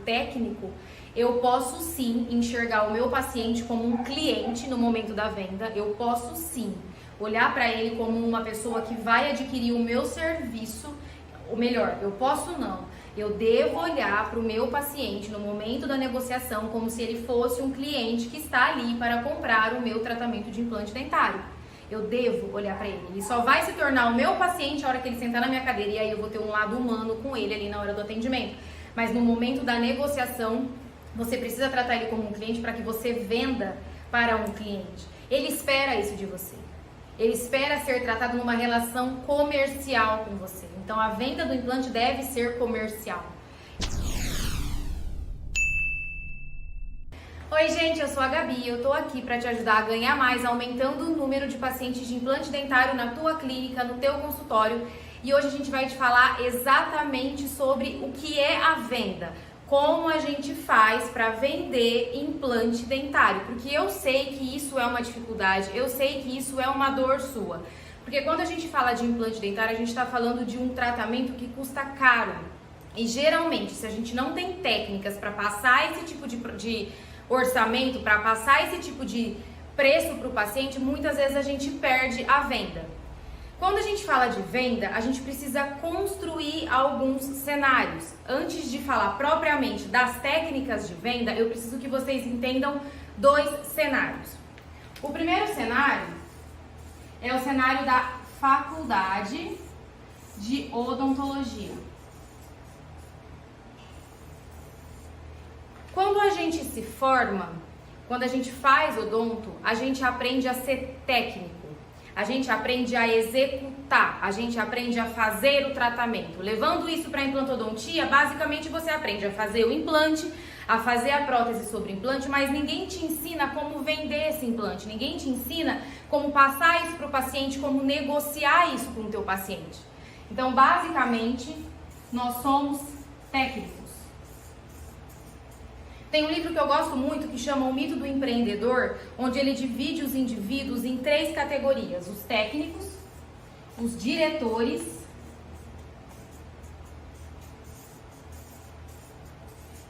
técnico, eu posso sim enxergar o meu paciente como um cliente no momento da venda, eu posso sim olhar para ele como uma pessoa que vai adquirir o meu serviço, ou melhor, eu posso não, eu devo olhar para o meu paciente no momento da negociação como se ele fosse um cliente que está ali para comprar o meu tratamento de implante dentário. Eu devo olhar para ele. Ele só vai se tornar o meu paciente a hora que ele sentar na minha cadeira e aí eu vou ter um lado humano com ele ali na hora do atendimento. Mas no momento da negociação, você precisa tratar ele como um cliente para que você venda para um cliente. Ele espera isso de você. Ele espera ser tratado numa relação comercial com você. Então a venda do implante deve ser comercial. Oi gente, eu sou a Gabi e eu tô aqui para te ajudar a ganhar mais, aumentando o número de pacientes de implante dentário na tua clínica, no teu consultório. E hoje a gente vai te falar exatamente sobre o que é a venda. Como a gente faz para vender implante dentário, porque eu sei que isso é uma dificuldade, eu sei que isso é uma dor sua, porque quando a gente fala de implante dentário, a gente está falando de um tratamento que custa caro, e geralmente, se a gente não tem técnicas para passar esse tipo de orçamento, para passar esse tipo de preço para o paciente, muitas vezes a gente perde a venda. Quando a gente fala de venda, a gente precisa construir alguns cenários. Antes de falar propriamente das técnicas de venda, eu preciso que vocês entendam dois cenários. O primeiro cenário é o cenário da faculdade de odontologia. Quando a gente se forma, quando a gente faz odonto, a gente aprende a ser técnico. A gente aprende a executar, a gente aprende a fazer o tratamento. Levando isso para a implantodontia, basicamente você aprende a fazer o implante, a fazer a prótese sobre o implante, mas ninguém te ensina como vender esse implante, ninguém te ensina como passar isso para o paciente, como negociar isso com o teu paciente. Então, basicamente, nós somos técnicos. Tem um livro que eu gosto muito que chama O Mito do Empreendedor, onde ele divide os indivíduos em três categorias: os técnicos, os diretores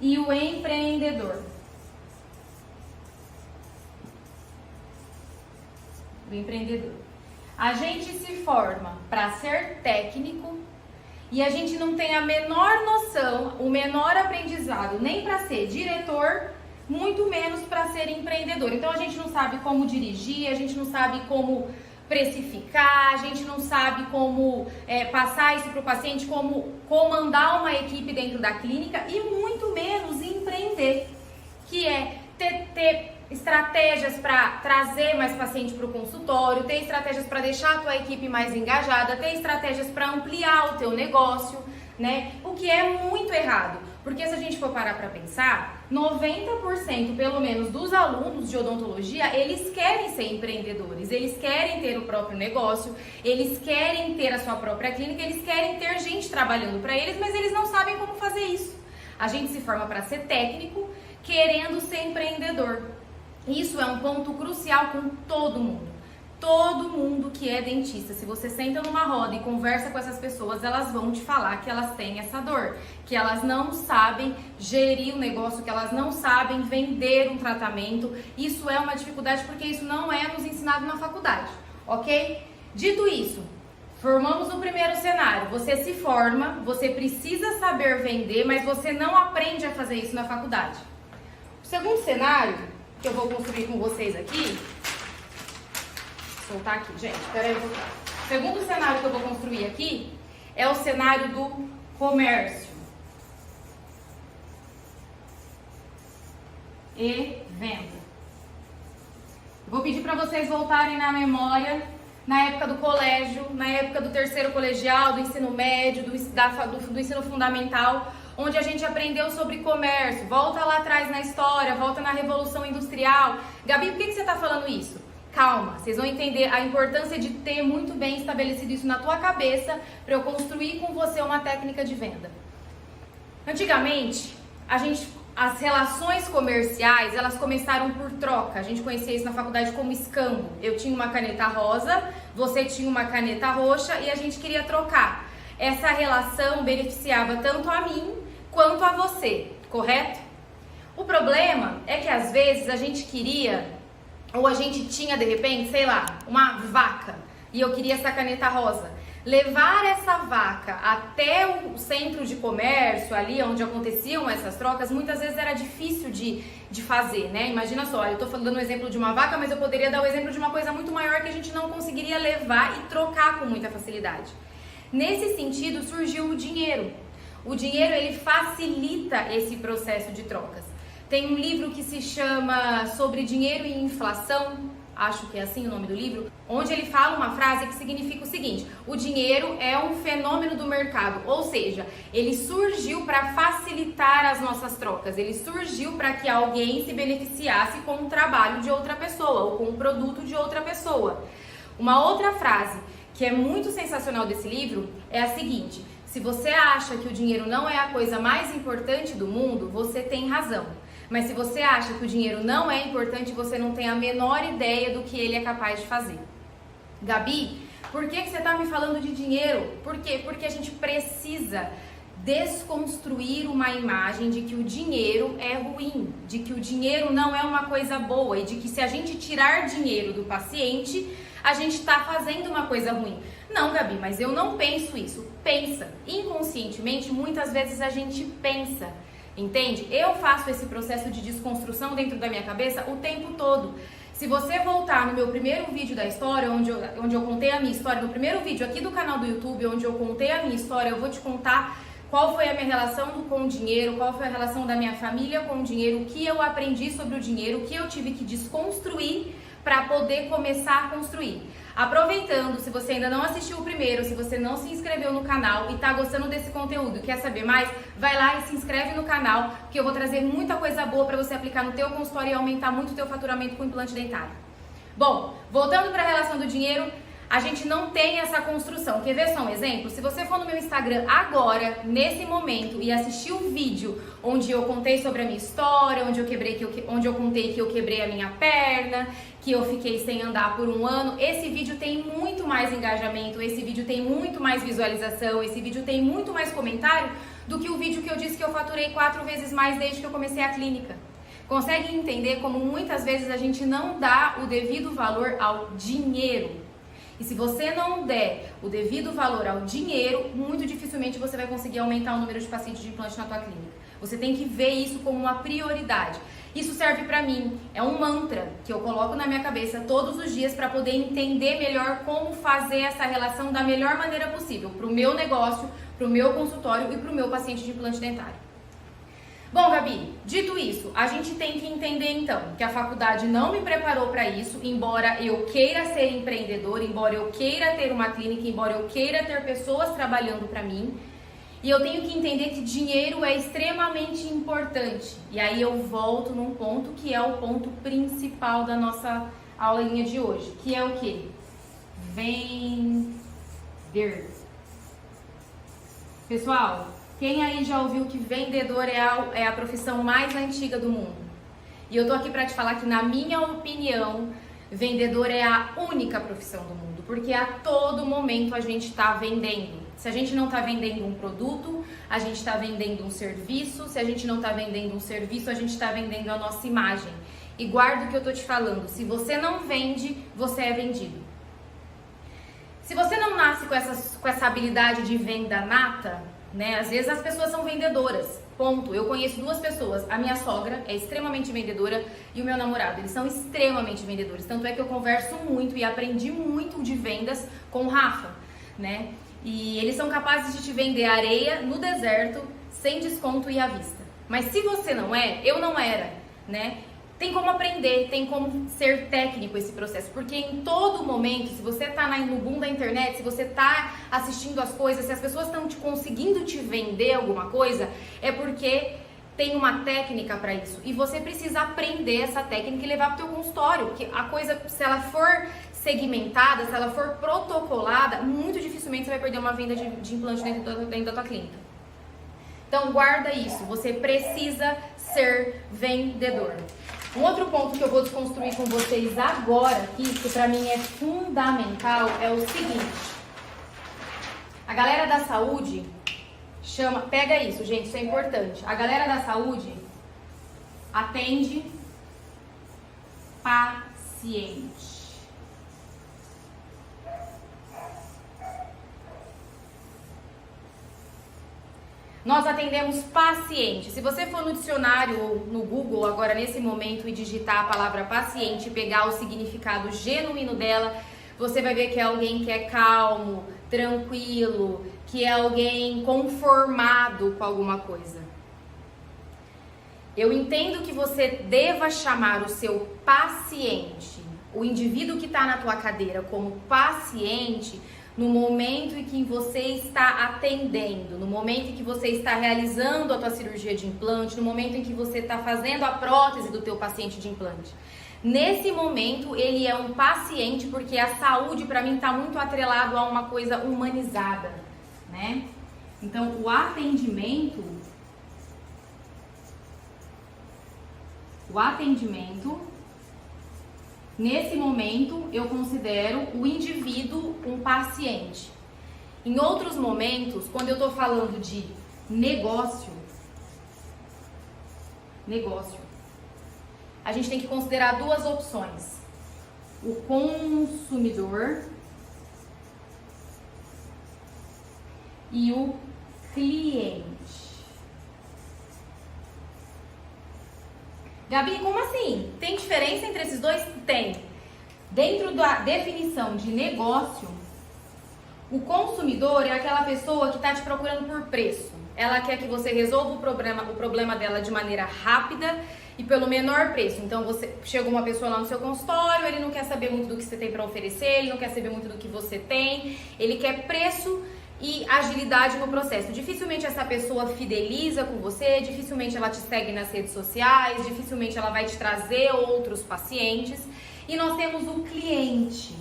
e o empreendedor. O empreendedor. A gente se forma para ser técnico e a gente não tem a menor noção, o menor aprendizado, nem para ser diretor, muito menos para ser empreendedor. Então a gente não sabe como dirigir, a gente não sabe como precificar, a gente não sabe como passar isso para o paciente, como comandar uma equipe dentro da clínica e muito menos empreender, que é ter estratégias para trazer mais paciente para o consultório, ter estratégias para deixar a tua equipe mais engajada, ter estratégias para ampliar o teu negócio, né? O que é muito errado, porque se a gente for parar para pensar, 90% pelo menos dos alunos de odontologia, eles querem ser empreendedores, eles querem ter o próprio negócio, eles querem ter a sua própria clínica, eles querem ter gente trabalhando para eles, mas eles não sabem como fazer isso. A gente se forma para ser técnico, querendo ser empreendedor. Isso é um ponto crucial com todo mundo. Todo mundo que é dentista, se você senta numa roda e conversa com essas pessoas, elas vão te falar que elas têm essa dor, que elas não sabem gerir o negócio, que elas não sabem vender um tratamento. Isso é uma dificuldade porque isso não é nos ensinado na faculdade, ok? Dito isso, formamos o primeiro cenário. Você se forma, você precisa saber vender, mas você não aprende a fazer isso na faculdade. O segundo cenário que eu vou construir com vocês aqui, vou soltar aqui, gente, peraí, o segundo cenário que eu vou construir aqui é o cenário do comércio e venda. Vou pedir para vocês voltarem na memória, na época do colégio, na época do terceiro colegial, do ensino médio, do ensino fundamental, onde a gente aprendeu sobre comércio. Volta lá atrás na história, volta na Revolução Industrial. Gabi, por que você está falando isso? Calma, vocês vão entender a importância de ter muito bem estabelecido isso na tua cabeça para eu construir com você uma técnica de venda. Antigamente, as relações comerciais, elas começaram por troca. A gente conhecia isso na faculdade como escambo. Eu tinha uma caneta rosa, você tinha uma caneta roxa e a gente queria trocar. Essa relação beneficiava tanto a mim quanto a você. correto? O problema é que às vezes a gente queria, ou a gente tinha de repente, sei lá, uma vaca, e eu queria essa caneta rosa. Levar essa vaca até o centro de comércio, ali onde aconteciam essas trocas, muitas vezes era difícil de fazer, né? Imagina só, eu tô dando o exemplo de uma vaca, mas eu poderia dar o exemplo de uma coisa muito maior que a gente não conseguiria levar e trocar com muita facilidade. Nesse sentido, surgiu o dinheiro. O dinheiro, ele facilita esse processo de trocas. Tem um livro que se chama Sobre Dinheiro e Inflação, acho que é assim o nome do livro, onde ele fala uma frase que significa o seguinte: o dinheiro é um fenômeno do mercado, ou seja, ele surgiu para facilitar as nossas trocas, ele surgiu para que alguém se beneficiasse com o trabalho de outra pessoa ou com o produto de outra pessoa. Uma outra frase que é muito sensacional desse livro é a seguinte: se você acha que o dinheiro não é a coisa mais importante do mundo, você tem razão. Mas se você acha que o dinheiro não é importante, você não tem a menor ideia do que ele é capaz de fazer. Gabi, por que você está me falando de dinheiro? Por quê? Porque a gente precisa desconstruir uma imagem de que o dinheiro é ruim, de que o dinheiro não é uma coisa boa e de que se a gente tirar dinheiro do paciente, a gente está fazendo uma coisa ruim. Não, Gabi, mas eu não penso isso. Pensa. Inconscientemente, muitas vezes a gente pensa. Entende? Eu faço esse processo de desconstrução dentro da minha cabeça o tempo todo. Se você voltar no meu primeiro vídeo da história, onde eu contei a minha história, no primeiro vídeo aqui do canal do YouTube, onde eu contei a minha história, eu vou te contar qual foi a minha relação com o dinheiro, qual foi a relação da minha família com o dinheiro, o que eu aprendi sobre o dinheiro, o que eu tive que desconstruir para poder começar a construir. Aproveitando, se você ainda não assistiu o primeiro, se você não se inscreveu no canal e tá gostando desse conteúdo e quer saber mais, vai lá e se inscreve no canal, que eu vou trazer muita coisa boa para você aplicar no teu consultório e aumentar muito o teu faturamento com implante dentário. Bom, voltando para a relação do dinheiro, a gente não tem essa construção. Quer ver só um exemplo? Se você for no meu Instagram agora, nesse momento, e assistir o vídeo onde eu contei sobre a minha história, onde eu contei que eu quebrei a minha perna, que eu fiquei sem andar por um ano, esse vídeo tem muito mais engajamento, esse vídeo tem muito mais visualização, esse vídeo tem muito mais comentário do que o vídeo que eu disse que eu faturei 4 vezes mais desde que eu comecei a clínica. Consegue entender como muitas vezes a gente não dá o devido valor ao dinheiro? E se você não der o devido valor ao dinheiro, muito dificilmente você vai conseguir aumentar o número de pacientes de implante na tua clínica. Você tem que ver isso como uma prioridade. Isso serve para mim, é um mantra que eu coloco na minha cabeça todos os dias para poder entender melhor como fazer essa relação da melhor maneira possível para o meu negócio, para o meu consultório e para o meu paciente de implante dentário. Bom, Gabi, dito isso, a gente tem que entender então que a faculdade não me preparou para isso, embora eu queira ser empreendedor, embora eu queira ter uma clínica, embora eu queira ter pessoas trabalhando para mim. E eu tenho que entender que dinheiro é extremamente importante. E aí eu volto num ponto que é o ponto principal da nossa aulinha de hoje, que é o quê? Vender. Pessoal, quem aí já ouviu que vendedor é a profissão mais antiga do mundo? E eu tô aqui para te falar que, na minha opinião, vendedor é a única profissão do mundo, porque a todo momento a gente está vendendo. Se a gente não está vendendo um produto, a gente está vendendo um serviço. Se a gente não está vendendo um serviço, a gente está vendendo a nossa imagem. E guarda o que eu tô te falando, se você não vende, você é vendido. Se você não nasce com essa habilidade de venda nata, né? Às vezes as pessoas são vendedoras, ponto. Eu conheço 2 pessoas, a minha sogra é extremamente vendedora e o meu namorado, eles são extremamente vendedores. Tanto é que eu converso muito e aprendi muito de vendas com o Rafa, né? E eles são capazes de te vender areia no deserto, sem desconto e à vista. Mas se você não é, eu não era, né? Tem como aprender, tem como ser técnico esse processo, porque em todo momento, se você tá no boom da internet, se você tá assistindo as coisas, se as pessoas estão conseguindo te vender alguma coisa, é porque tem uma técnica para isso. E você precisa aprender essa técnica e levar pro teu consultório, porque a coisa, se ela for segmentada, se ela for protocolada, muito dificilmente você vai perder uma venda de implante dentro da tua clínica. Então guarda isso, você precisa ser vendedor. Um outro ponto que eu vou desconstruir com vocês agora aqui, que pra mim é fundamental, é o seguinte. A galera da saúde Pega isso, gente, isso é importante. A galera da saúde atende paciente. Nós atendemos paciente. Se você for no dicionário ou no Google agora nesse momento e digitar a palavra paciente e pegar o significado genuíno dela, você vai ver que é alguém que é calmo, tranquilo, que é alguém conformado com alguma coisa. Eu entendo que você deva chamar o seu paciente, o indivíduo que está na tua cadeira, como paciente, no momento em que você está atendendo, no momento em que você está realizando a tua cirurgia de implante, no momento em que você está fazendo a prótese do teu paciente de implante. Nesse momento, ele é um paciente porque a saúde, para mim, está muito atrelado a uma coisa humanizada, né? Então, o atendimento, nesse momento, eu considero o indivíduo um paciente. Em outros momentos, quando eu estou falando de negócio, a gente tem que considerar duas opções. O consumidor e o cliente. Gabi, como assim? Tem diferença entre esses dois? Tem. Dentro da definição de negócio, o consumidor é aquela pessoa que está te procurando por preço. Ela quer que você resolva o problema dela de maneira rápida e pelo menor preço. Então, chega uma pessoa lá no seu consultório, ele não quer saber muito do que você tem para oferecer, ele não quer saber muito do que você tem, ele quer preço e agilidade no processo. Dificilmente essa pessoa fideliza com você, dificilmente ela te segue nas redes sociais, dificilmente ela vai te trazer outros pacientes. E nós temos o cliente.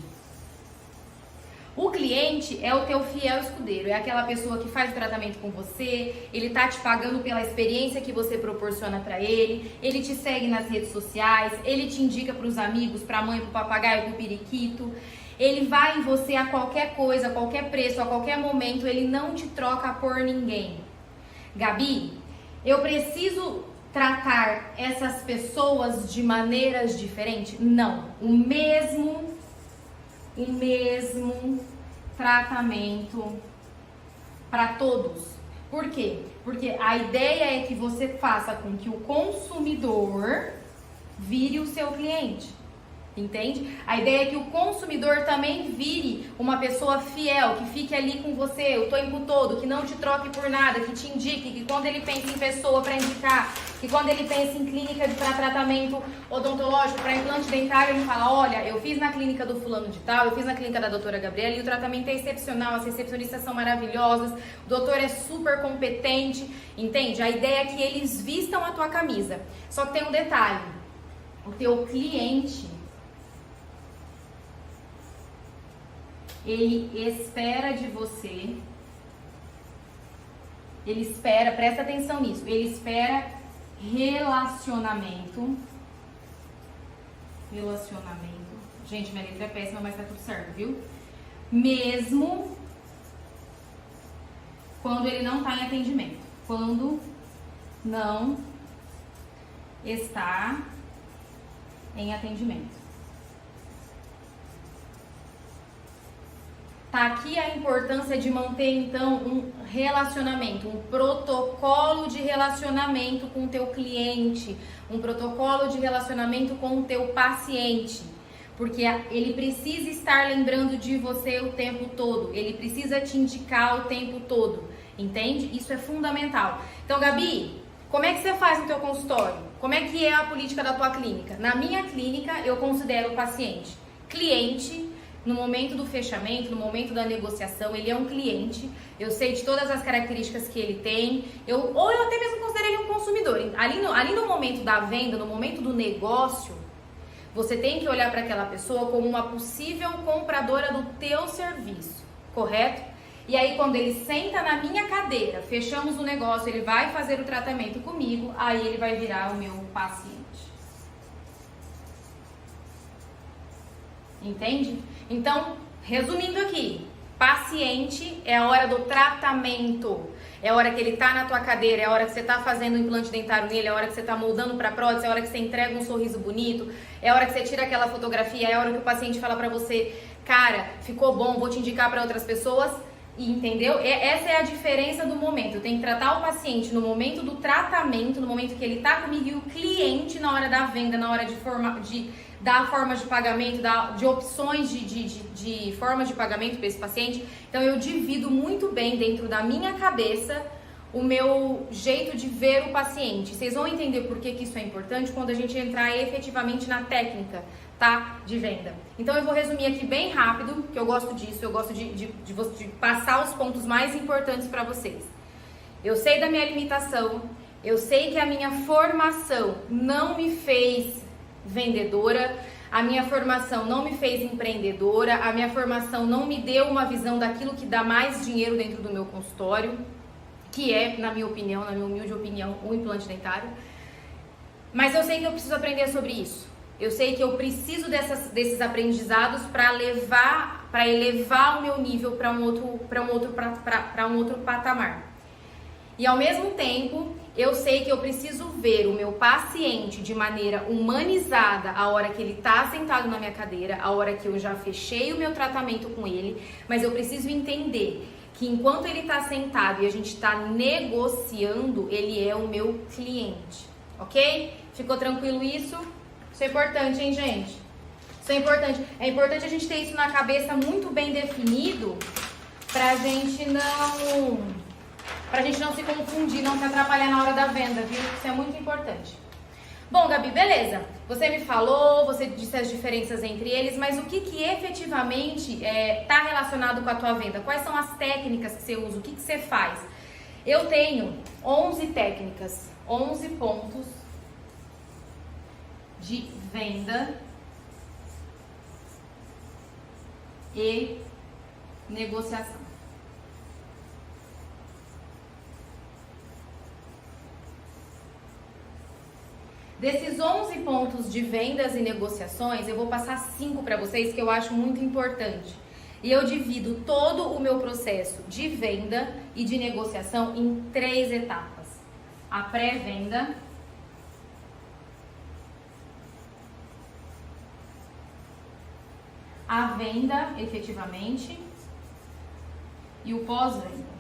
O cliente é o teu fiel escudeiro, é aquela pessoa que faz o tratamento com você, ele tá te pagando pela experiência que você proporciona para ele te segue nas redes sociais, ele te indica para os amigos, para a mãe, para o papagaio, para o periquito. Ele vai em você a qualquer coisa, a qualquer preço, a qualquer momento, ele não te troca por ninguém. Gabi, eu preciso tratar essas pessoas de maneiras diferentes? Não. O mesmo tratamento para todos. Por quê? Porque a ideia é que você faça com que o consumidor vire o seu cliente. Entende? A ideia é que o consumidor também vire uma pessoa fiel, que fique ali com você o tempo todo, que não te troque por nada, que te indique, que quando ele pensa em pessoa para indicar, que quando ele pensa em clínica para tratamento odontológico, para implante dentário, ele fala, olha, eu fiz na clínica do fulano de tal, eu fiz na clínica da doutora Gabriela e o tratamento é excepcional, as recepcionistas são maravilhosas, o doutor é super competente, entende? A ideia é que eles vistam a tua camisa. Só que tem um detalhe, o teu cliente, ele espera de você, presta atenção nisso, ele espera relacionamento, gente, minha letra é péssima, mas tá tudo certo, viu? Mesmo quando ele não tá em atendimento, quando não está em atendimento. Tá aqui a importância de manter, então, um relacionamento, um protocolo de relacionamento com o teu cliente, um protocolo de relacionamento com o teu paciente, porque ele precisa estar lembrando de você o tempo todo, ele precisa te indicar o tempo todo, entende? Isso é fundamental. Então, Gabi, como é que você faz no teu consultório? Como é que é a política da tua clínica? Na minha clínica, eu considero o paciente cliente. No momento do fechamento, no momento da negociação, ele é um cliente, eu sei de todas as características que ele tem, ou eu até mesmo considero ele um consumidor. Ali no momento da venda, no momento do negócio, você tem que olhar para aquela pessoa como uma possível compradora do teu serviço, correto? E aí quando ele senta na minha cadeira, fechamos o negócio, ele vai fazer o tratamento comigo, aí ele vai virar o meu paciente. Entende? Então, resumindo aqui, paciente é a hora do tratamento, é a hora que ele tá na tua cadeira, é a hora que você tá fazendo o implante dentário nele, é a hora que você tá moldando pra prótese, é a hora que você entrega um sorriso bonito, é a hora que você tira aquela fotografia, é a hora que o paciente fala pra você, cara, ficou bom, vou te indicar pra outras pessoas. Entendeu? Essa é a diferença do momento. Eu tenho que tratar o paciente no momento do tratamento, no momento que ele tá comigo, e o cliente na hora da venda, na hora de dar formas de pagamento, de opções de formas de pagamento para esse paciente. Então eu divido muito bem dentro da minha cabeça o meu jeito de ver o paciente. Vocês vão entender por que isso é importante quando a gente entrar efetivamente na técnica, tá? De venda. Então eu vou resumir aqui bem rápido, que eu gosto disso, eu gosto de passar os pontos mais importantes para vocês. Eu sei da minha limitação, eu sei que a minha formação não me fez vendedora, a minha formação não me fez empreendedora, a minha formação não me deu uma visão daquilo que dá mais dinheiro dentro do meu consultório, que é, na minha opinião, na minha humilde opinião, o implante dentário. Mas eu sei que eu preciso aprender sobre isso. Eu sei que eu preciso desses aprendizados para elevar o meu nível para um outro patamar. E ao mesmo tempo, eu sei que eu preciso ver o meu paciente de maneira humanizada a hora que ele está sentado na minha cadeira, a hora que eu já fechei o meu tratamento com ele, mas eu preciso entender que enquanto ele está sentado e a gente está negociando, ele é o meu cliente, ok? Ficou tranquilo isso? Isso é importante, hein, gente? Isso é importante. É importante a gente ter isso na cabeça muito bem definido pra gente não se confundir, não se atrapalhar na hora da venda, viu? Isso é muito importante. Bom, Gabi, beleza. Você me falou, você disse as diferenças entre eles, mas o que efetivamente tá relacionado com a tua venda? Quais são as técnicas que você usa? O que você faz? Eu tenho 11 técnicas, 11 pontos de venda e negociação. Desses 11 pontos de vendas e negociações, eu vou passar 5 para vocês que eu acho muito importante. E eu divido todo o meu processo de venda e de negociação em 3 etapas. A pré-venda, a venda efetivamente e o pós-venda.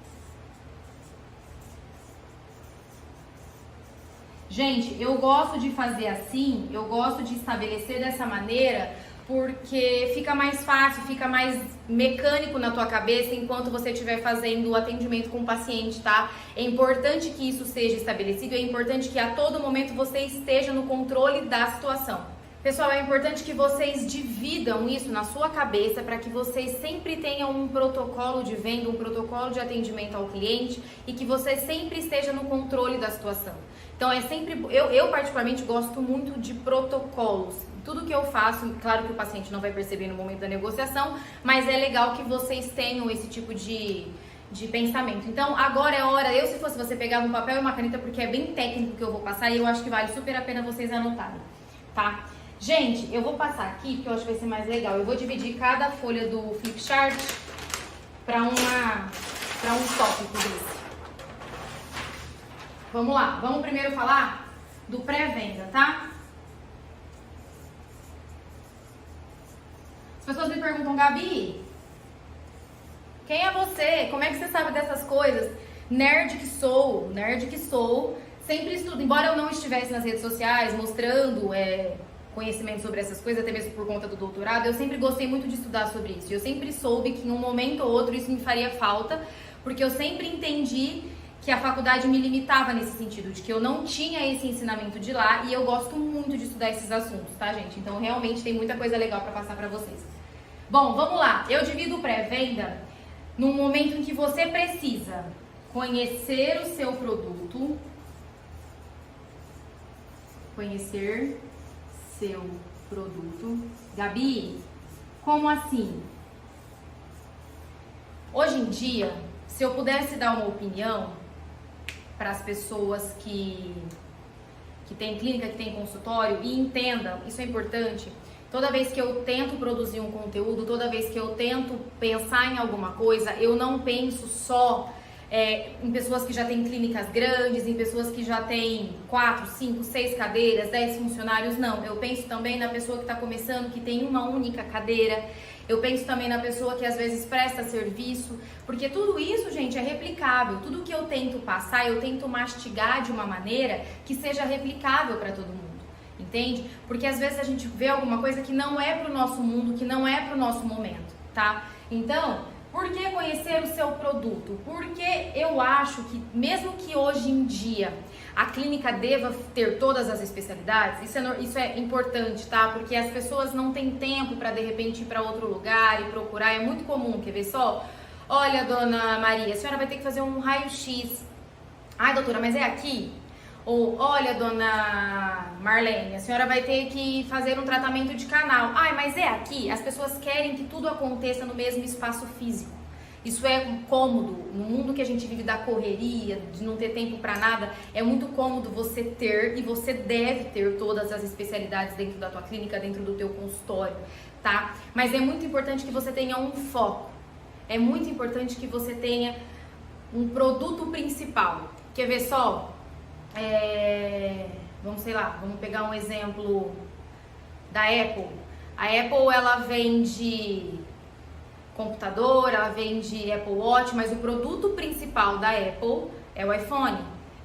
Gente, eu gosto de fazer assim, eu gosto de estabelecer dessa maneira porque fica mais fácil, fica mais mecânico na tua cabeça enquanto você estiver fazendo o atendimento com o paciente, tá? É importante que isso seja estabelecido, é importante que a todo momento você esteja no controle da situação. Pessoal, é importante que vocês dividam isso na sua cabeça para que vocês sempre tenham um protocolo de venda, um protocolo de atendimento ao cliente e que você sempre esteja no controle da situação. Então, eu particularmente gosto muito de protocolos. Tudo que eu faço, claro que o paciente não vai perceber no momento da negociação, mas é legal que vocês tenham esse tipo de pensamento. Então, agora é hora, se fosse você, pegar um papel e uma caneta, porque é bem técnico que eu vou passar e eu acho que vale super a pena vocês anotarem, tá? Gente, eu vou passar aqui, porque eu acho que vai ser mais legal. Eu vou dividir cada folha do Flipchart para um tópico desse. Vamos lá, vamos primeiro falar do pré-venda, tá? As pessoas me perguntam, Gabi, quem é você? Como é que você sabe dessas coisas? Nerd que sou, sempre estudo. Embora eu não estivesse nas redes sociais mostrando conhecimento sobre essas coisas, até mesmo por conta do doutorado, eu sempre gostei muito de estudar sobre isso. Eu sempre soube que em um momento ou outro isso me faria falta, porque eu sempre entendi que a faculdade me limitava nesse sentido, de que eu não tinha esse ensinamento de lá, e eu gosto muito de estudar esses assuntos, tá, gente? Então, realmente tem muita coisa legal para passar para vocês. Bom, vamos lá. Eu divido o pré-venda num momento em que você precisa conhecer o seu produto, Gabi, como assim? Hoje em dia, se eu pudesse dar uma opinião para as pessoas que têm clínica, que têm consultório, e entendam, isso é importante, toda vez que eu tento produzir um conteúdo, toda vez que eu tento pensar em alguma coisa, eu não penso só em pessoas que já têm clínicas grandes, em pessoas que já têm 4, 5, 6 cadeiras, 10 funcionários, não. Eu penso também na pessoa que está começando, que tem uma única cadeira. Eu penso também na pessoa que às vezes presta serviço, porque tudo isso, gente, é replicável. Tudo que eu tento passar, eu tento mastigar de uma maneira que seja replicável para todo mundo, entende? Porque às vezes a gente vê alguma coisa que não é para o nosso mundo, que não é para o nosso momento, tá? Então, por que conhecer o seu produto? Porque eu acho que, mesmo que hoje em dia a clínica deva ter todas as especialidades, isso é importante, tá? Porque as pessoas não têm tempo para de repente ir para outro lugar e procurar. É muito comum, quer ver só? Olha, dona Maria, a senhora vai ter que fazer um raio-x. Ai, doutora, mas é aqui? Ou, olha, dona Marlene, a senhora vai ter que fazer um tratamento de canal. Ai, mas é aqui? As pessoas querem que tudo aconteça no mesmo espaço físico. Isso é cômodo. No mundo que a gente vive da correria, de não ter tempo para nada, é muito cômodo você ter, e você deve ter todas as especialidades dentro da tua clínica, dentro do teu consultório, tá? Mas é muito importante que você tenha um foco. É muito importante que você tenha um produto principal. Quer ver só? Vamos pegar um exemplo da Apple. A Apple, ela vende computador, ela vende Apple Watch, mas o produto principal da Apple é o iPhone,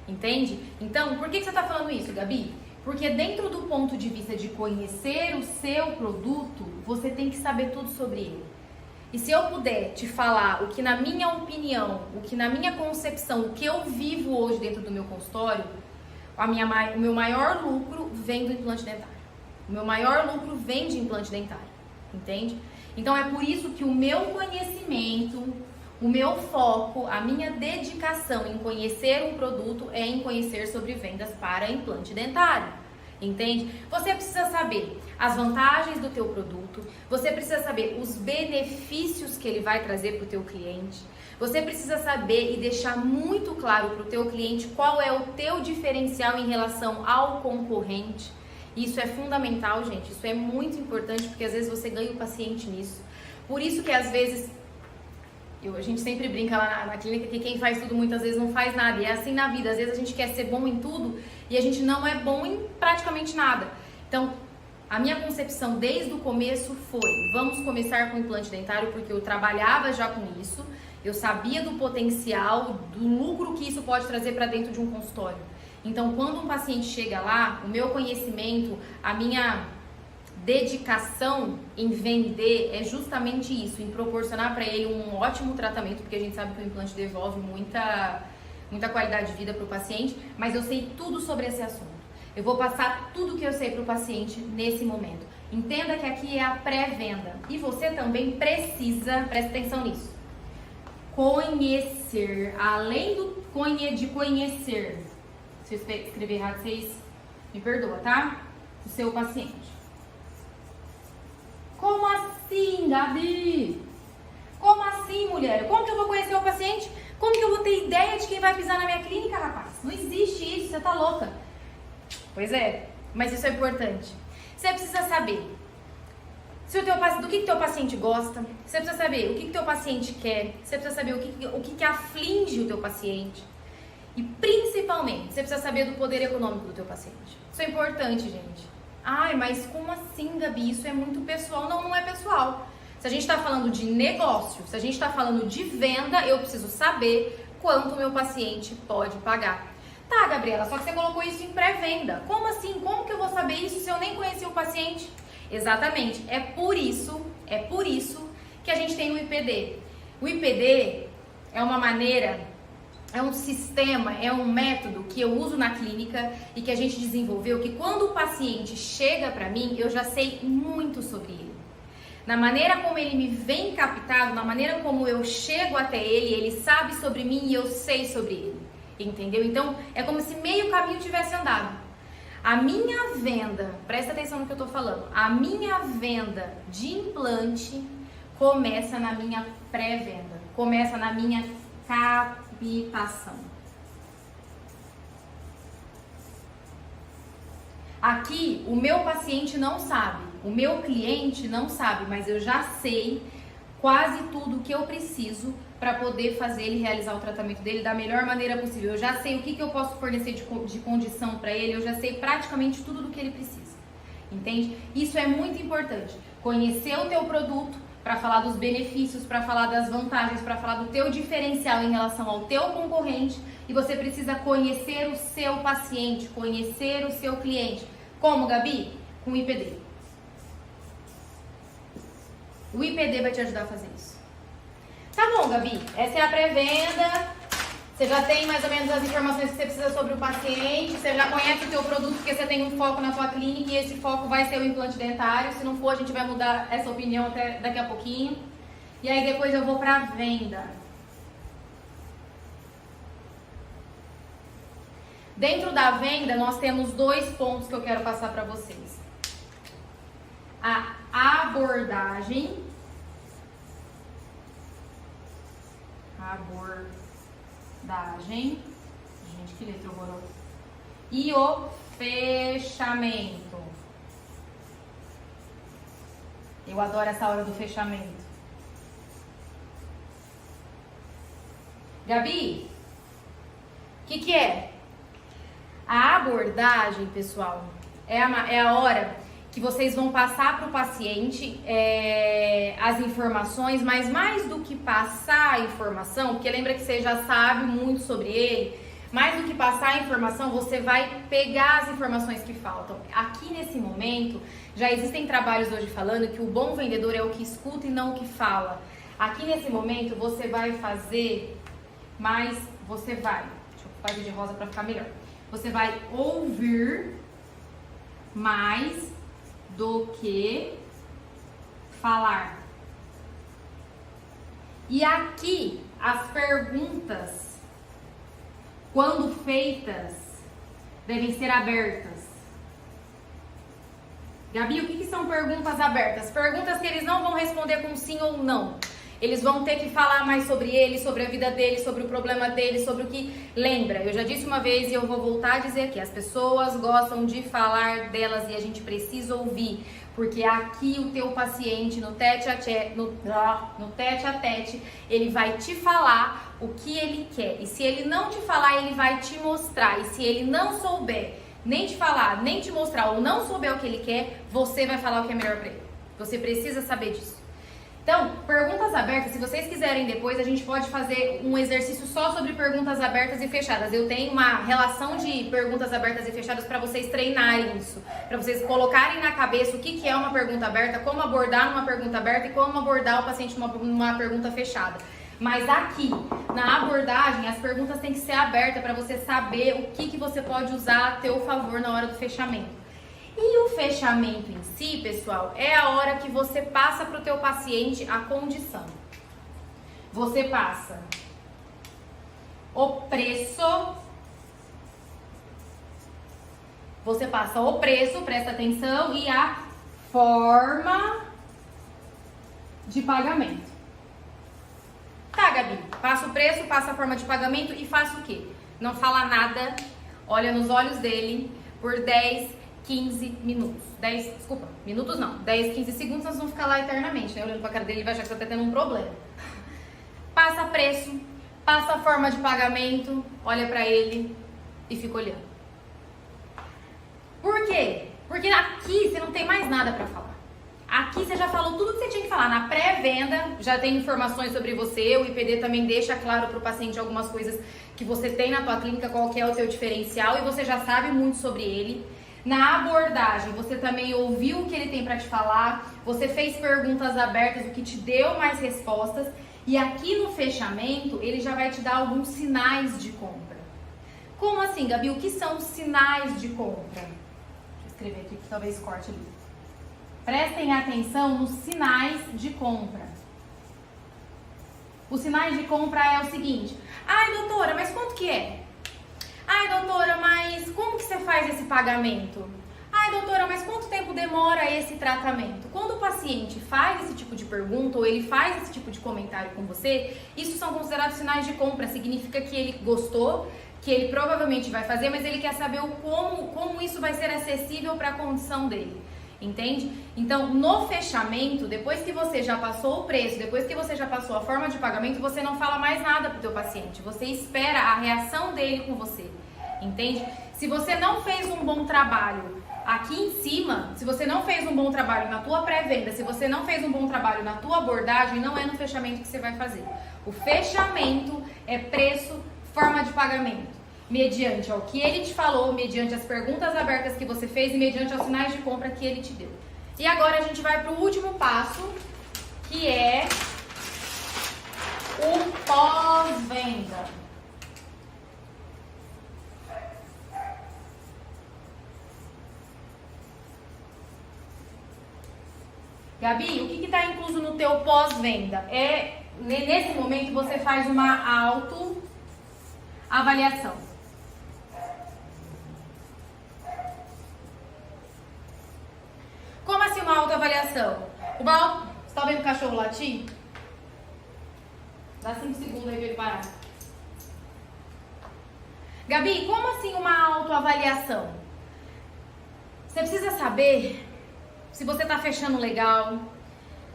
entende? Então, por que você está falando isso, Gabi? Porque dentro do ponto de vista de conhecer o seu produto, você tem que saber tudo sobre ele. E se eu puder te falar o que na minha opinião, o que na minha concepção, o que eu vivo hoje dentro do meu consultório, o meu maior lucro vem do implante dentário. O meu maior lucro vem de implante dentário, entende? Então é por isso que o meu conhecimento, o meu foco, a minha dedicação em conhecer um produto é em conhecer sobre vendas para implante dentário. Entende? Você precisa saber as vantagens do teu produto, você precisa saber os benefícios que ele vai trazer para o teu cliente, você precisa saber e deixar muito claro para o teu cliente qual é o teu diferencial em relação ao concorrente. Isso é fundamental, gente, isso é muito importante, porque às vezes você ganha o paciente nisso. Por isso que às vezes, a gente sempre brinca lá na clínica que quem faz tudo muitas vezes não faz nada. E é assim na vida, às vezes a gente quer ser bom em tudo e a gente não é bom em praticamente nada. Então, a minha concepção desde o começo foi, vamos começar com implante dentário, porque eu trabalhava já com isso, eu sabia do potencial, do lucro que isso pode trazer para dentro de um consultório. Então, quando um paciente chega lá, o meu conhecimento, a minha dedicação em vender é justamente isso, em proporcionar para ele um ótimo tratamento, porque a gente sabe que o implante devolve muita qualidade de vida para o paciente, mas eu sei tudo sobre esse assunto. Eu vou passar tudo que eu sei para o paciente nesse momento. Entenda que aqui é a pré-venda e você também precisa, presta atenção nisso, conhecer, além de conhecer, se eu escrever errado, vocês me perdoam, tá? O seu paciente. Como assim, Gabi? Como assim, mulher? Como que eu vou conhecer o paciente? Como que eu vou ter ideia de quem vai pisar na minha clínica, rapaz? Não existe isso, você tá louca. Pois é, mas isso é importante. Você precisa saber do que teu paciente gosta, você precisa saber o que teu paciente quer, você precisa saber o que aflige o teu paciente. E principalmente, você precisa saber do poder econômico do teu paciente. Isso é importante, gente. Ai, mas como assim, Gabi? Isso é muito pessoal. Não, não é pessoal. Se a gente está falando de negócio, se a gente está falando de venda, eu preciso saber quanto o meu paciente pode pagar. Tá, Gabriela, só que você colocou isso em pré-venda. Como assim? Como que eu vou saber isso se eu nem conheci o paciente? Exatamente. É por isso que a gente tem o IPD. O IPD é uma maneira, é um sistema, é um método que eu uso na clínica e que a gente desenvolveu, que quando o paciente chega para mim, eu já sei muito sobre ele. Na maneira como ele me vem captado, na maneira como eu chego até ele, ele sabe sobre mim e eu sei sobre ele, entendeu? Então, é como se meio caminho tivesse andado. A minha venda, presta atenção no que eu tô falando, a minha venda de implante começa na minha pré-venda, começa na minha captação. Aqui, o meu paciente não sabe, o meu cliente não sabe, mas eu já sei quase tudo que eu preciso para poder fazer ele realizar o tratamento dele da melhor maneira possível. Eu já sei o que eu posso fornecer de condição para ele, eu já sei praticamente tudo do que ele precisa, entende? Isso é muito importante, conhecer o teu produto para falar dos benefícios, para falar das vantagens, para falar do teu diferencial em relação ao teu concorrente, e você precisa conhecer o seu paciente, conhecer o seu cliente. Como, Gabi? Com o IPD. O IPD vai te ajudar a fazer isso. Tá bom, Gabi, essa é a pré-venda, você já tem mais ou menos as informações que você precisa sobre o paciente, você já conhece o teu produto porque você tem um foco na tua clínica e esse foco vai ser o implante dentário. Se não for, a gente vai mudar essa opinião até daqui a pouquinho. E aí depois eu vou pra venda. Dentro da venda, nós temos 2 pontos que eu quero passar para vocês. A abordagem. Gente, que letra horrorosa. E o fechamento. Eu adoro essa hora do fechamento. Gabi, o que é? A abordagem, pessoal, é a hora que vocês vão passar para o paciente as informações, mas mais do que passar a informação, porque lembra que você já sabe muito sobre ele, mais do que passar a informação, você vai pegar as informações que faltam. Aqui nesse momento, já existem trabalhos hoje falando que o bom vendedor é o que escuta e não o que fala. Aqui nesse momento, você vai fazer mais, deixa eu fazer de rosa para ficar melhor. Você vai ouvir mais do que falar. E aqui as perguntas, quando feitas, devem ser abertas. Gabi, o que são perguntas abertas? Perguntas que eles não vão responder com sim ou não. Eles vão ter que falar mais sobre ele, sobre a vida dele, sobre o problema dele, sobre o que... Lembra, eu já disse uma vez e eu vou voltar a dizer aqui, as pessoas gostam de falar delas e a gente precisa ouvir, porque aqui o teu paciente, no tete a tete, ele vai te falar o que ele quer. E se ele não te falar, ele vai te mostrar. E se ele não souber nem te falar, nem te mostrar ou não souber o que ele quer, você vai falar o que é melhor para ele. Você precisa saber disso. Então, perguntas abertas, se vocês quiserem depois, a gente pode fazer um exercício só sobre perguntas abertas e fechadas. Eu tenho uma relação de perguntas abertas e fechadas para vocês treinarem isso, para vocês colocarem na cabeça o que é uma pergunta aberta, como abordar numa pergunta aberta e como abordar o paciente numa pergunta fechada. Mas aqui, na abordagem, as perguntas têm que ser abertas para você saber o que você pode usar a teu favor na hora do fechamento. E o fechamento em si, pessoal, é a hora que você passa para o teu paciente a condição. Você passa o preço, presta atenção, e a forma de pagamento. Tá, Gabi, passa o preço, passa a forma de pagamento e faça o quê? Não fala nada, olha nos olhos dele por 10, 15 minutos. 10 minutos não. 10, 15 segundos, nós vamos ficar lá eternamente, né? Olhando pra cara dele, ele vai achar que você tá tendo um problema. Passa preço, passa a forma de pagamento, olha pra ele e fica olhando. Por quê? Porque aqui você não tem mais nada pra falar. Aqui você já falou tudo que você tinha que falar. Na pré-venda, já tem informações sobre você. O IPD também deixa claro pro paciente algumas coisas que você tem na tua clínica, qual que é o teu diferencial, e você já sabe muito sobre ele. Na abordagem, você também ouviu o que ele tem para te falar, você fez perguntas abertas, o que te deu mais respostas, e aqui no fechamento, ele já vai te dar alguns sinais de compra. Como assim, Gabi? O que são os sinais de compra? Deixa eu escrever aqui que talvez corte ali. Prestem atenção nos sinais de compra. Os sinais de compra é o seguinte: ai, doutora, mas quanto que é? Ai, doutora, mas como que você faz esse pagamento? Ai, doutora, mas quanto tempo demora esse tratamento? Quando o paciente faz esse tipo de pergunta ou ele faz esse tipo de comentário com você, isso são considerados sinais de compra. Significa que ele gostou, que ele provavelmente vai fazer, mas ele quer saber como isso vai ser acessível para a condição dele. entende? Então, no fechamento, depois que você já passou o preço, depois que você já passou a forma de pagamento, você não fala mais nada pro teu paciente, você espera a reação dele com você, entende? Se você não fez um bom trabalho aqui em cima, se você não fez um bom trabalho na tua pré-venda, se você não fez um bom trabalho na tua abordagem, não é no fechamento que você vai fazer. O fechamento é preço, forma de pagamento, mediante ao que ele te falou, mediante as perguntas abertas que você fez e mediante aos sinais de compra que ele te deu. E agora a gente vai para o último passo, que é o pós-venda. Gabi, o que está incluso no teu pós-venda? Nesse momento você faz uma autoavaliação. Como assim uma autoavaliação? Você está vendo o cachorro latir? Dá 5 segundos aí para ele parar. Gabi, como assim uma autoavaliação? Você precisa saber se você está fechando legal,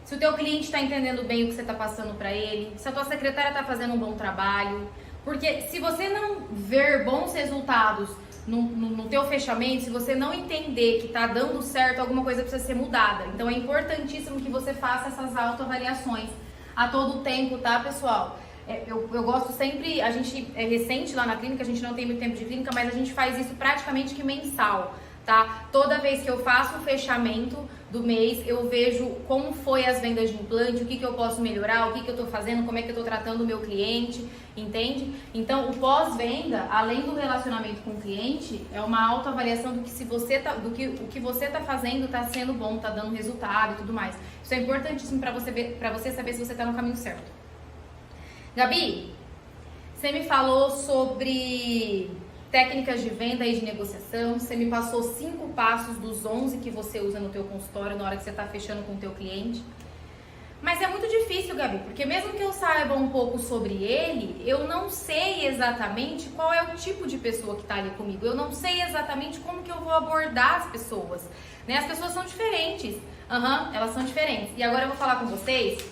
se o teu cliente está entendendo bem o que você está passando para ele, se a tua secretária está fazendo um bom trabalho. Porque se você não ver bons resultados no teu fechamento, se você não entender que está dando certo, alguma coisa precisa ser mudada. Então é importantíssimo que você faça essas autoavaliações a todo tempo, tá, pessoal? Eu gosto sempre, a gente é recente lá na clínica, a gente não tem muito tempo de clínica, mas a gente faz isso praticamente que mensal. Tá? Toda vez que eu faço o fechamento do mês, eu vejo como foi as vendas de implante, o que eu posso melhorar, o que eu tô fazendo, como é que eu tô tratando o meu cliente, entende? Então, o pós-venda, além do relacionamento com o cliente, é uma autoavaliação do que o que você tá fazendo tá sendo bom, tá dando resultado e tudo mais. Isso é importantíssimo para você saber se você tá no caminho certo. Gabi, você me falou sobre técnicas de venda e de negociação, você me passou 5 passos dos 11 que você usa no teu consultório na hora que você está fechando com o teu cliente. Mas é muito difícil, Gabi, porque mesmo que eu saiba um pouco sobre ele, eu não sei exatamente qual é o tipo de pessoa que está ali comigo. Eu não sei exatamente como que eu vou abordar as pessoas, né? As pessoas são diferentes, elas são diferentes. E agora eu vou falar com vocês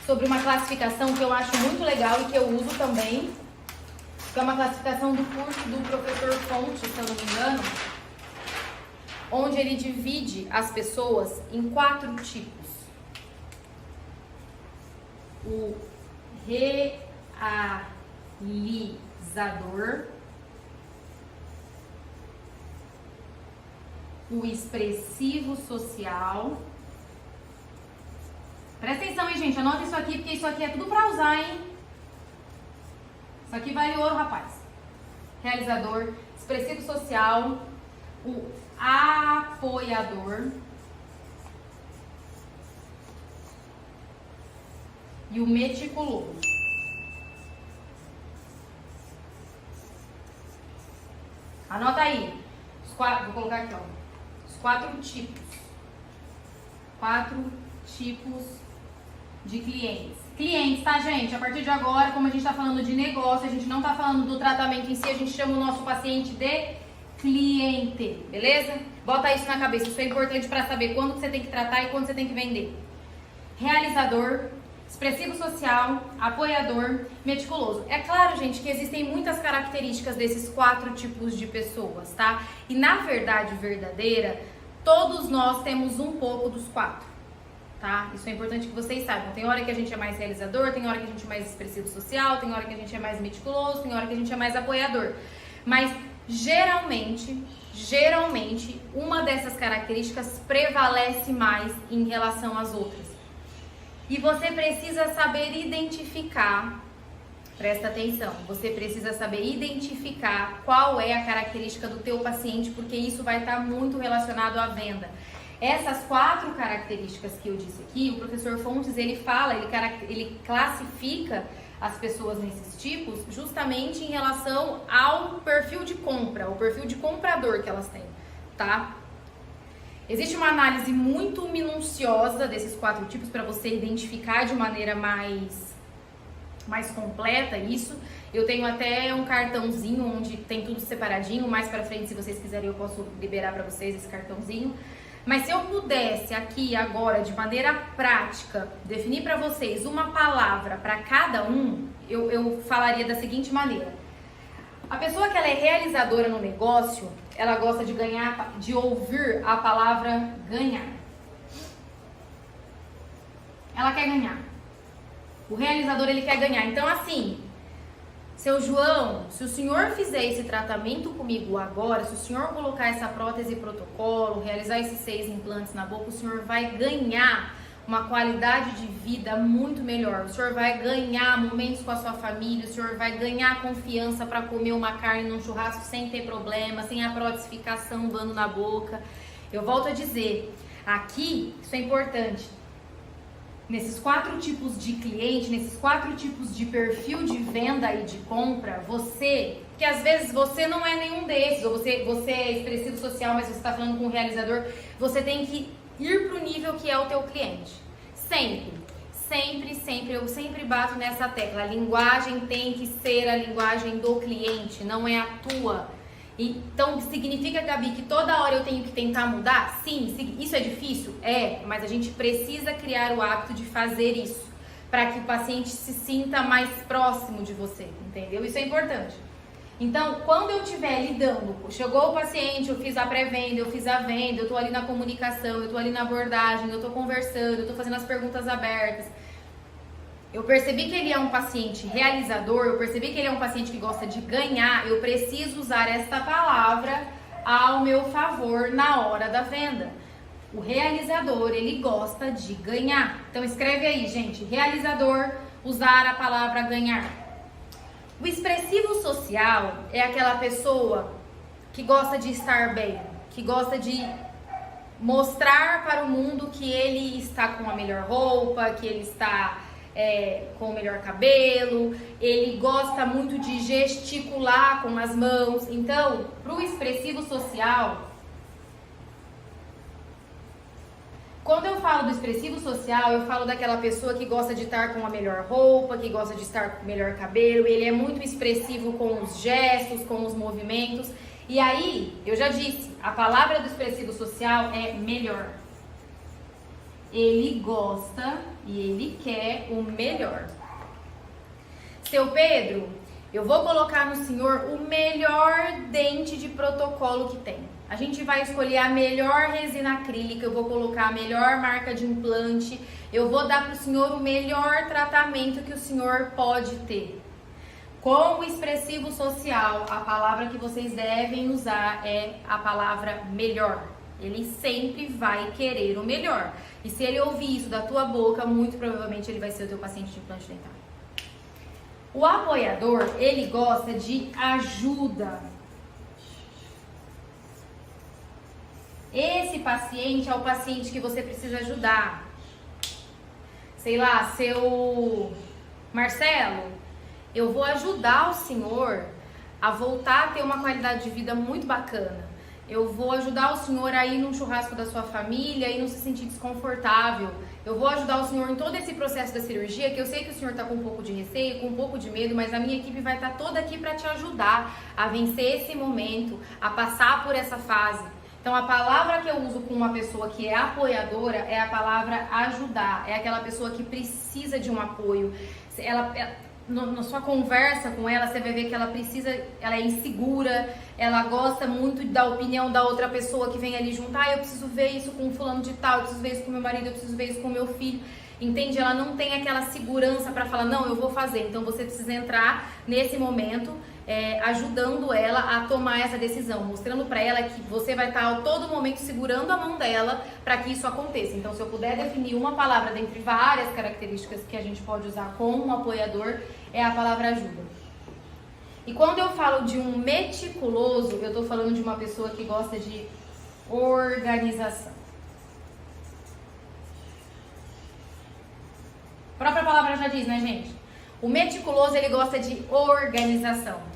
sobre uma classificação que eu acho muito legal e que eu uso também, que é uma classificação do curso do professor Fonte, se eu não me engano, onde ele divide as pessoas em 4 tipos. O realizador, o expressivo social. Presta atenção, hein, gente? Anota isso aqui, porque isso aqui é tudo pra usar, hein? Isso aqui vale ouro, rapaz. Realizador, expressivo social, o apoiador e o meticuloso. Anota aí. Vou colocar aqui, ó. Os 4 tipos. 4 tipos de clientes. Clientes, tá, gente? A partir de agora, como a gente tá falando de negócio, a gente não tá falando do tratamento em si, a gente chama o nosso paciente de cliente, beleza? Bota isso na cabeça, isso é importante para saber quando que você tem que tratar e quando você tem que vender. Realizador, expressivo social, apoiador, meticuloso. É claro, gente, que existem muitas características desses 4 tipos de pessoas, tá? E na verdade verdadeira, todos nós temos um pouco dos 4. Tá? Isso é importante que vocês saibam. Tem hora que a gente é mais realizador, tem hora que a gente é mais expressivo social, tem hora que a gente é mais meticuloso, tem hora que a gente é mais apoiador. Mas geralmente, uma dessas características prevalece mais em relação às outras. E você precisa saber identificar, presta atenção, você precisa saber identificar qual é a característica do teu paciente, porque isso vai estar muito relacionado à venda. Essas 4 características que eu disse aqui, o professor Fontes, ele classifica as pessoas nesses tipos justamente em relação ao perfil de compra, o perfil de comprador que elas têm, tá? Existe uma análise muito minuciosa desses 4 tipos para você identificar de maneira mais completa isso. Eu tenho até um cartãozinho onde tem tudo separadinho, mais pra frente, se vocês quiserem, eu posso liberar para vocês esse cartãozinho. Mas se eu pudesse aqui agora, de maneira prática, definir para vocês uma palavra para cada um, eu falaria da seguinte maneira. A pessoa que ela é realizadora no negócio, ela gosta de ganhar, de ouvir a palavra ganhar. Ela quer ganhar. O realizador, ele quer ganhar. Então, assim, seu João, se o senhor fizer esse tratamento comigo agora, se o senhor colocar essa prótese protocolo, realizar esses 6 implantes na boca, o senhor vai ganhar uma qualidade de vida muito melhor. O senhor vai ganhar momentos com a sua família, o senhor vai ganhar confiança para comer uma carne num churrasco sem ter problema, sem a prótese ficar sambando na boca. Eu volto a dizer, aqui, isso é importante, nesses 4 tipos de cliente, nesses 4 tipos de perfil de venda e de compra, você, que às vezes você não é nenhum desses, ou você é expressivo social, mas você está falando com o realizador, você tem que ir para o nível que é o teu cliente. Sempre, eu sempre bato nessa tecla. A linguagem tem que ser a linguagem do cliente, não é a tua. Então, significa, Gabi, que toda hora eu tenho que tentar mudar? Sim, isso é difícil? É, mas a gente precisa criar o hábito de fazer isso, para que o paciente se sinta mais próximo de você, entendeu? Isso é importante. Então, quando eu estiver lidando, chegou o paciente, eu fiz a pré-venda, eu fiz a venda, eu tô ali na comunicação, eu tô ali na abordagem, eu tô conversando, eu tô fazendo as perguntas abertas. Eu percebi que ele é um paciente realizador, eu percebi que ele é um paciente que gosta de ganhar, eu preciso usar esta palavra ao meu favor na hora da venda. O realizador, ele gosta de ganhar. Então, escreve aí, gente, realizador, usar a palavra ganhar. O expressivo social é aquela pessoa que gosta de estar bem, que gosta de mostrar para o mundo que ele está com a melhor roupa, que ele está com o melhor cabelo, ele gosta muito de gesticular com as mãos. Então, para o expressivo social, quando eu falo do expressivo social, eu falo daquela pessoa que gosta de estar com a melhor roupa, que gosta de estar com o melhor cabelo, ele é muito expressivo com os gestos, com os movimentos. E aí, eu já disse, a palavra do expressivo social é melhor. Ele gosta e ele quer o melhor. Seu Pedro, eu vou colocar no senhor o melhor dente de protocolo que tem. A gente vai escolher a melhor resina acrílica, eu vou colocar a melhor marca de implante, eu vou dar para o senhor o melhor tratamento que o senhor pode ter. Com o expressivo social, a palavra que vocês devem usar é a palavra melhor. Ele sempre vai querer o melhor. E se ele ouvir isso da tua boca, muito provavelmente ele vai ser o teu paciente de implante dentário. O apoiador, ele gosta de ajuda. Esse paciente é o paciente que você precisa ajudar. Sei lá, seu Marcelo, eu vou ajudar o senhor a voltar a ter uma qualidade de vida muito bacana. Eu vou ajudar o senhor a ir num churrasco da sua família e não se sentir desconfortável. Eu vou ajudar o senhor em todo esse processo da cirurgia, que eu sei que o senhor está com um pouco de receio, com um pouco de medo, mas a minha equipe vai estar toda aqui para te ajudar a vencer esse momento, a passar por essa fase. Então, a palavra que eu uso com uma pessoa que é apoiadora é a palavra ajudar. É aquela pessoa que precisa de um apoio. Na sua conversa com ela, você vai ver que ela é insegura, ela gosta muito da opinião da outra pessoa que vem ali junto. Eu preciso ver isso com fulano de tal, eu preciso ver isso com meu marido, eu preciso ver isso com meu filho. Entende? Ela não tem aquela segurança para falar, não, eu vou fazer. Então, você precisa entrar nesse momento ajudando ela a tomar essa decisão, mostrando para ela que você vai estar a todo momento segurando a mão dela para que isso aconteça. Então, se eu puder definir uma palavra dentre várias características que a gente pode usar com um apoiador, é a palavra ajuda. E quando eu falo de um meticuloso, eu estou falando de uma pessoa que gosta de organização. A própria palavra já diz, né, gente? O meticuloso, ele gosta de organização.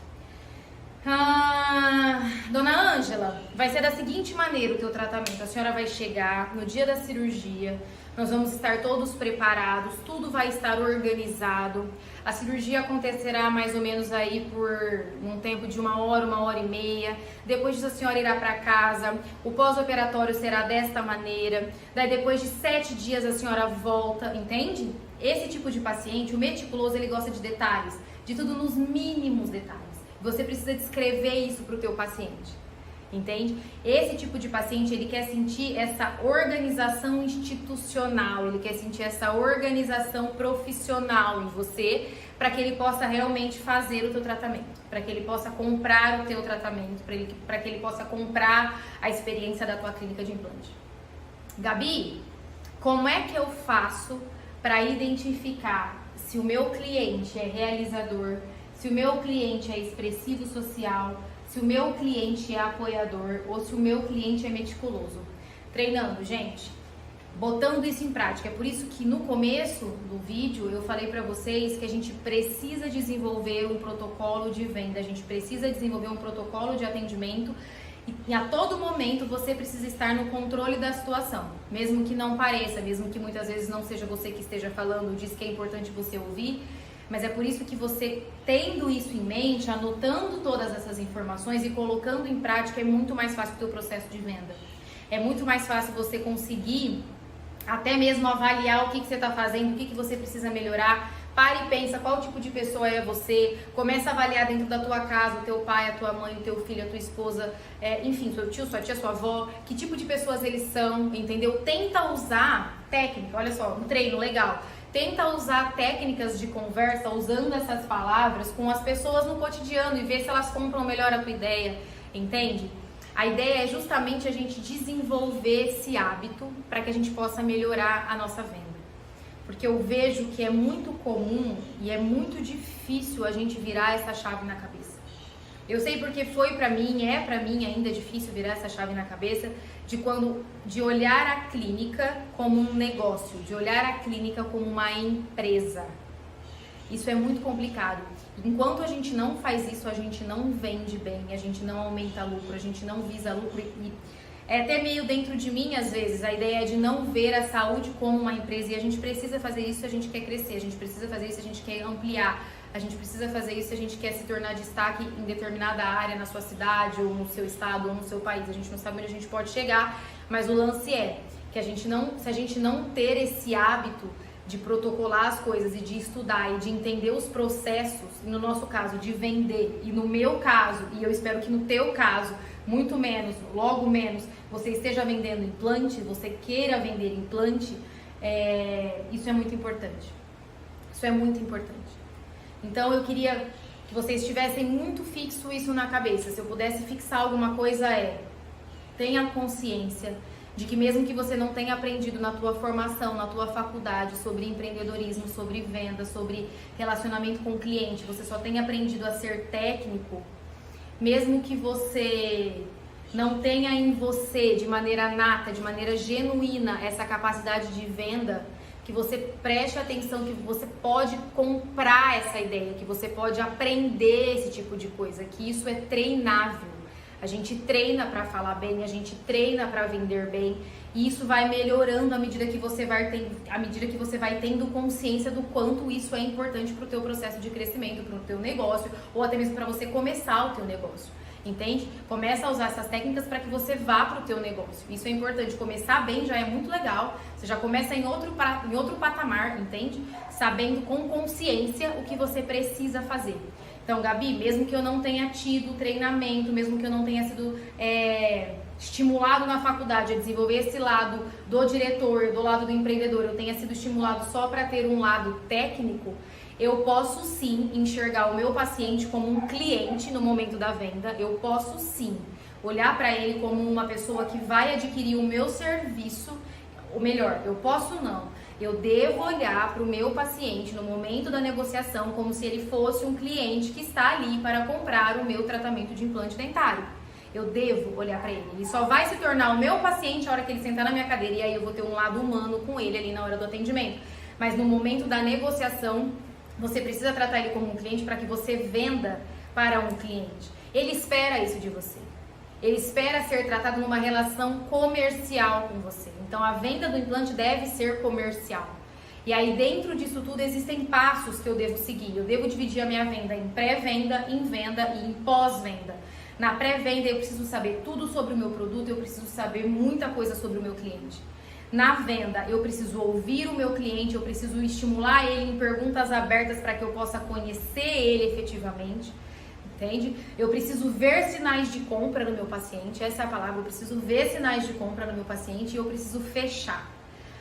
Dona Ângela, vai ser da seguinte maneira o teu tratamento. A senhora vai chegar no dia da cirurgia, nós vamos estar todos preparados, tudo vai estar organizado. A cirurgia acontecerá mais ou menos aí por um tempo de 1 hora e meia. Depois disso a senhora irá para casa. O pós-operatório será desta maneira. Daí depois de 7 dias a senhora volta, entende? Esse tipo de paciente, o meticuloso, ele gosta de detalhes, de tudo nos mínimos detalhes. Você precisa descrever isso para o teu paciente, entende? Esse tipo de paciente, ele quer sentir essa organização institucional, ele quer sentir essa organização profissional em você, para que ele possa realmente fazer o teu tratamento, para que ele possa comprar o teu tratamento, para que ele possa comprar a experiência da tua clínica de implante. Gabi, como é que eu faço para identificar se o meu cliente é realizador, se o meu cliente é expressivo social, se o meu cliente é apoiador ou se o meu cliente é meticuloso? Treinando, gente, botando isso em prática. É por isso que no começo do vídeo eu falei para vocês que a gente precisa desenvolver um protocolo de venda, a gente precisa desenvolver um protocolo de atendimento e a todo momento você precisa estar no controle da situação, mesmo que não pareça, mesmo que muitas vezes não seja você que esteja falando, diz que é importante você ouvir. Mas é por isso que você, tendo isso em mente, anotando todas essas informações e colocando em prática, é muito mais fácil o teu processo de venda. É muito mais fácil você conseguir até mesmo avaliar o que você está fazendo, o que você precisa melhorar. Pare e pensa qual tipo de pessoa é você. Começa a avaliar dentro da tua casa, o teu pai, a tua mãe, o teu filho, a tua esposa, enfim, seu tio, sua tia, sua avó. Que tipo de pessoas eles são, entendeu? Tenta usar técnica, olha só, um treino legal. Tenta usar técnicas de conversa, usando essas palavras com as pessoas no cotidiano e ver se elas compram melhor a tua ideia, entende? A ideia é justamente a gente desenvolver esse hábito para que a gente possa melhorar a nossa venda. Porque eu vejo que é muito comum e é muito difícil a gente virar essa chave na cabeça. Eu sei porque foi pra mim, é pra mim ainda difícil virar essa chave na cabeça de olhar a clínica como um negócio, de olhar a clínica como uma empresa. Isso é muito complicado. Enquanto a gente não faz isso, a gente não vende bem, a gente não aumenta lucro, a gente não visa lucro e é até meio dentro de mim, às vezes, a ideia de não ver a saúde como uma empresa. E a gente precisa fazer isso se a gente quer crescer, a gente precisa fazer isso se a gente quer ampliar, a gente precisa fazer isso se a gente quer se tornar destaque em determinada área na sua cidade, ou no seu estado, ou no seu país. A gente não sabe onde a gente pode chegar, mas o lance é que se a gente não ter esse hábito de protocolar as coisas e de estudar e de entender os processos, no nosso caso, de vender, e no meu caso, e eu espero que no teu caso, muito menos, logo menos, você esteja vendendo implante, você queira vender implante, isso é muito importante. Isso é muito importante. Então eu queria que vocês tivessem muito fixo isso na cabeça. Se eu pudesse fixar alguma coisa tenha consciência de que mesmo que você não tenha aprendido na tua formação, na tua faculdade, sobre empreendedorismo, sobre venda, sobre relacionamento com o cliente, você só tenha aprendido a ser técnico, mesmo que você não tenha em você, de maneira nata, de maneira genuína, essa capacidade de venda, que você preste atenção que você pode comprar essa ideia, que você pode aprender esse tipo de coisa, que isso é treinável. A gente treina para falar bem, a gente treina para vender bem, e isso vai melhorando à medida que você vai tendo consciência do quanto isso é importante para o teu processo de crescimento, para o teu negócio, ou até mesmo para você começar o teu negócio. Entende? Começa a usar essas técnicas para que você vá para o teu negócio. Isso é importante. Começar bem já é muito legal. Você já começa em outro patamar, entende? Sabendo com consciência o que você precisa fazer. Então, Gabi, mesmo que eu não tenha tido treinamento, mesmo que eu não tenha sido estimulado na faculdade a desenvolver esse lado do diretor, do lado do empreendedor, eu tenha sido estimulado só para ter um lado técnico, eu posso sim enxergar o meu paciente como um cliente no momento da venda. Eu posso sim olhar para ele como uma pessoa que vai adquirir o meu serviço, ou melhor, eu posso não. Eu devo olhar para o meu paciente no momento da negociação como se ele fosse um cliente que está ali para comprar o meu tratamento de implante dentário. Eu devo olhar para ele. Ele só vai se tornar o meu paciente a hora que ele sentar na minha cadeira, e aí eu vou ter um lado humano com ele ali na hora do atendimento. Mas no momento da negociação, você precisa tratar ele como um cliente para que você venda para um cliente. Ele espera isso de você. Ele espera ser tratado numa relação comercial com você. Então a venda do implante deve ser comercial. E aí dentro disso tudo existem passos que eu devo seguir. Eu devo dividir a minha venda em pré-venda, em venda e em pós-venda. Na pré-venda eu preciso saber tudo sobre o meu produto, eu preciso saber muita coisa sobre o meu cliente. Na venda eu preciso ouvir o meu cliente, eu preciso estimular ele em perguntas abertas para que eu possa conhecer ele efetivamente. Entende? Eu preciso ver sinais de compra no meu paciente, essa é a palavra, eu preciso ver sinais de compra no meu paciente e eu preciso fechar.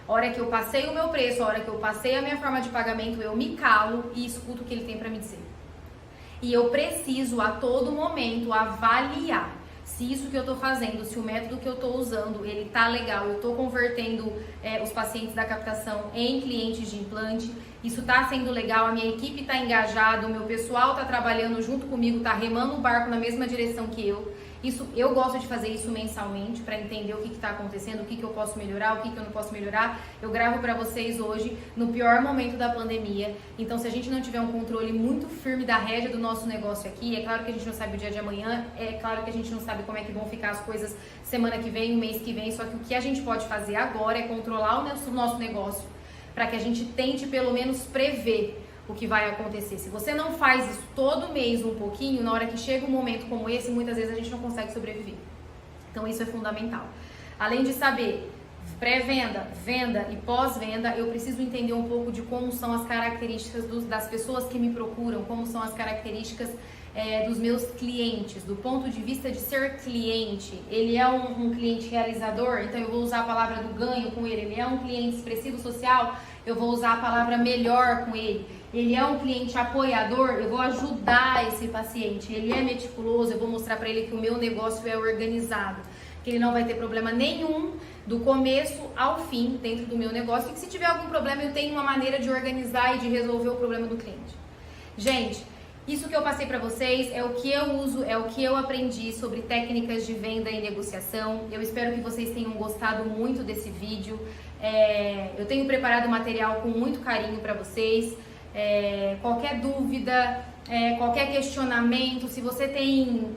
A hora que eu passei o meu preço, a hora que eu passei a minha forma de pagamento, eu me calo e escuto o que ele tem para me dizer. E eu preciso a todo momento avaliar se isso que eu tô fazendo, se o método que eu tô usando, ele tá legal, eu tô convertendo os pacientes da captação em clientes de implante, isso tá sendo legal, a minha equipe tá engajada, o meu pessoal tá trabalhando junto comigo, tá remando o barco na mesma direção que eu. Isso, eu gosto de fazer isso mensalmente para entender o que está acontecendo, o que eu posso melhorar, o que eu não posso melhorar. Eu gravo para vocês hoje no pior momento da pandemia. Então, se a gente não tiver um controle muito firme da rédea do nosso negócio aqui, é claro que a gente não sabe o dia de amanhã, é claro que a gente não sabe como é que vão ficar as coisas semana que vem, o mês que vem. Só que o que a gente pode fazer agora é controlar o nosso negócio para que a gente tente pelo menos prever o que vai acontecer. Se você não faz isso todo mês um pouquinho, na hora que chega um momento como esse, muitas vezes a gente não consegue sobreviver. Então isso é fundamental. Além de saber pré-venda, venda e pós-venda, eu preciso entender um pouco de como são as características das pessoas que me procuram, como são as características dos meus clientes, do ponto de vista de ser cliente. Ele é um cliente realizador, então eu vou usar a palavra do ganho com ele. Ele é um cliente expressivo social, eu vou usar a palavra melhor com ele. Ele é um cliente apoiador, eu vou ajudar esse paciente. Ele é meticuloso, eu vou mostrar para ele que o meu negócio é organizado, que ele não vai ter problema nenhum do começo ao fim dentro do meu negócio e que se tiver algum problema eu tenho uma maneira de organizar e de resolver o problema do cliente. Gente, isso que eu passei para vocês é o que eu uso, é o que eu aprendi sobre técnicas de venda e negociação. Eu espero que vocês tenham gostado muito desse vídeo. Eu tenho preparado material com muito carinho para vocês. Qualquer dúvida, qualquer questionamento, se você tem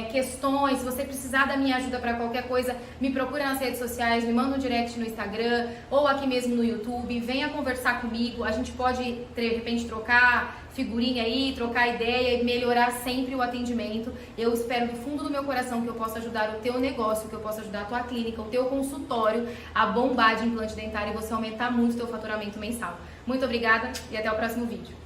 questões, se você precisar da minha ajuda para qualquer coisa, me procura nas redes sociais, me manda um direct no Instagram ou aqui mesmo no YouTube, venha conversar comigo, a gente pode de repente trocar figurinha aí, trocar ideia e melhorar sempre o atendimento. Eu espero do fundo do meu coração que eu possa ajudar o teu negócio, que eu possa ajudar a tua clínica, o teu consultório a bombar de implante dentário e você aumentar muito o teu faturamento mensal. Muito obrigada e até o próximo vídeo.